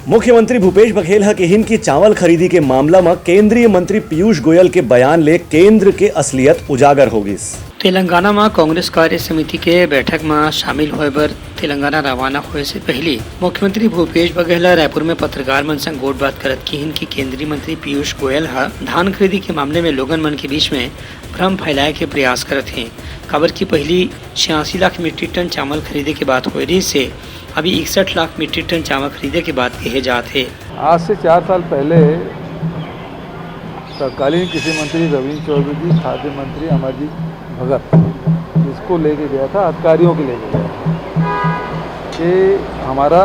मुख्यमंत्री भूपेश बघेल ह केहिन की चावल खरीदी के मामला में केंद्रीय मंत्री पीयूष गोयल के बयान ले केंद्र के असलियत उजागर होगिस। तेलंगाना में कांग्रेस कार्य समिति के बैठक में शामिल होए बर तेलंगाना रवाना होए से पहले मुख्यमंत्री भूपेश बघेल रायपुर में पत्रकार मन संग गोट करत किहिन कि केंद्रीय मंत्री पीयूष गोयल ह धान खरीदी के मामले में लोगन मन के बीच में भ्रम फैलाए के प्रयास करत हैं। खबर की पहली 86 लाख मीट्रिक टन चावल खरीदे के बात हो रही से अभी 61 लाख मीट्रिक टन चावल खरीदे के बाद कहे जाते। आज से 4 साल पहले तत्कालीन कृषि मंत्री रविंद्र चौधरी जी, खाद्य मंत्री अमरजीत भगत इसको लेके गया था, अधिकारियों के लेके गया था कि हमारा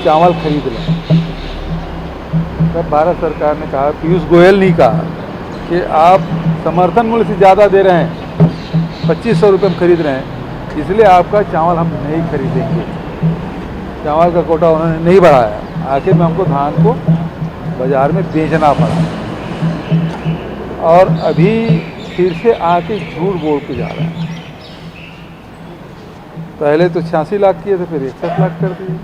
चावल खरीद लें। तब भारत सरकार ने कहा, पीयूष गोयल ने कहा कि आप समर्थन मूल्य से ज़्यादा दे रहे हैं, 2500 रुपये में खरीद रहे हैं, इसलिए आपका चावल हम नहीं खरीदेंगे। चावल का कोटा उन्होंने नहीं बढ़ाया, आखिर में हमको धान को बाज़ार में बेचना पड़ा और अभी फिर से आके झूठ बोल के जा रहा है। पहले तो 86 लाख किए थे, फिर 61 लाख कर दिए।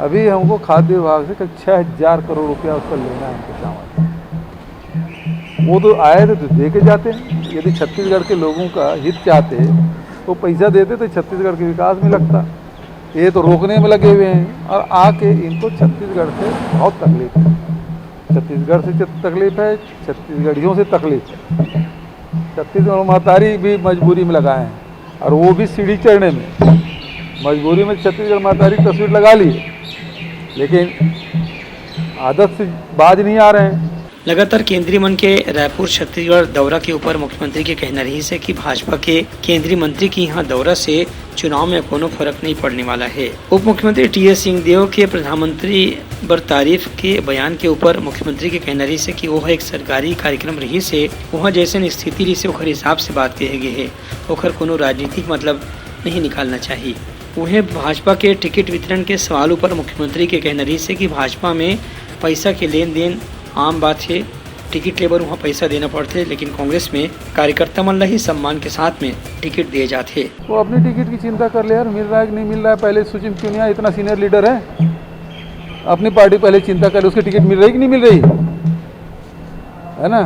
अभी हमको खाद्य विभाग से करीब 6000 करोड़ रुपया उस पर लेना है हमको चावल। वो तो आए थे तो दे के जाते हैं। यदि छत्तीसगढ़ के लोगों का हित चाहते तो पैसा देते तो छत्तीसगढ़ के विकास में लगता। ये तो रोकने में लगे हुए हैं और आके इनको छत्तीसगढ़ से बहुत तकलीफ है। छत्तीसगढ़ से तकलीफ है, छत्तीसगढ़ियों से तकलीफ है। छत्तीसगढ़ महतारी भी मजबूरी में लगाए हैं और वो भी सीढ़ी चढ़ने में मजबूरी में छत्तीसगढ़ महतारी की तस्वीर लगा ली, लेकिन आदत से बाज नहीं आ रहे हैं। लगातार केंद्रीय मंत्री के रायपुर छत्तीसगढ़ दौरा के ऊपर मुख्यमंत्री के कहना रही है कि भाजपा के केंद्रीय मंत्री की यहाँ दौरा से चुनाव में कोनो फर्क नहीं पड़ने वाला है। उप मुख्यमंत्री टी.एस. सिंहदेव के प्रधानमंत्री बर तारीफ के बयान के ऊपर मुख्यमंत्री के कहना रही है कि वो एक सरकारी कार्यक्रम रही से वहाँ जैसे स्थिति रही से ओकर हिसाब से बात कहे गए है, ओकर कोनो राजनीतिक मतलब नहीं निकालना चाहिए। वहीं भाजपा के टिकट वितरण के सवाल पर मुख्यमंत्री के कहना रही है कि भाजपा में पैसा के लेन देन आम बात है, टिकट लेबर वहाँ पैसा देना पड़ते, लेकिन कांग्रेस में कार्यकर्ता मन ही सम्मान के साथ में टिकट दिए जाते। वो अपनी टिकट की चिंता कर ले यार, मिल रहा है कि नहीं मिल रहा है, पहले सूचित क्यों नहीं आया? इतना सीनियर लीडर है, अपनी पार्टी पहले चिंता कर ले उसकी टिकट मिल रही कि नहीं मिल रही है ना।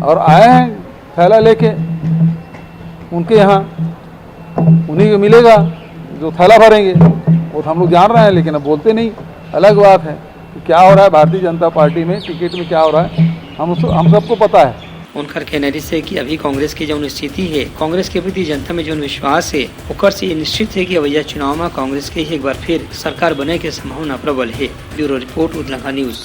और आए हैं थैला लेके, उनके यहाँ उन्हीं को मिलेगा जो थैला भरेंगे, वो तो हम लोग जान रहे हैं, लेकिन अब बोलते नहीं। अलग बात है क्या हो रहा है भारतीय जनता पार्टी में, टिकट में क्या हो रहा है, हम सबको पता है। उनका कहना से कि अभी कांग्रेस की जो स्थिति है, कांग्रेस के प्रति जनता में जो विश्वास है, ओकर से निश्चित है कि अवैया चुनाव में कांग्रेस के ही एक बार फिर सरकार बने के संभावना प्रबल है। Bureau report, Udalanga news.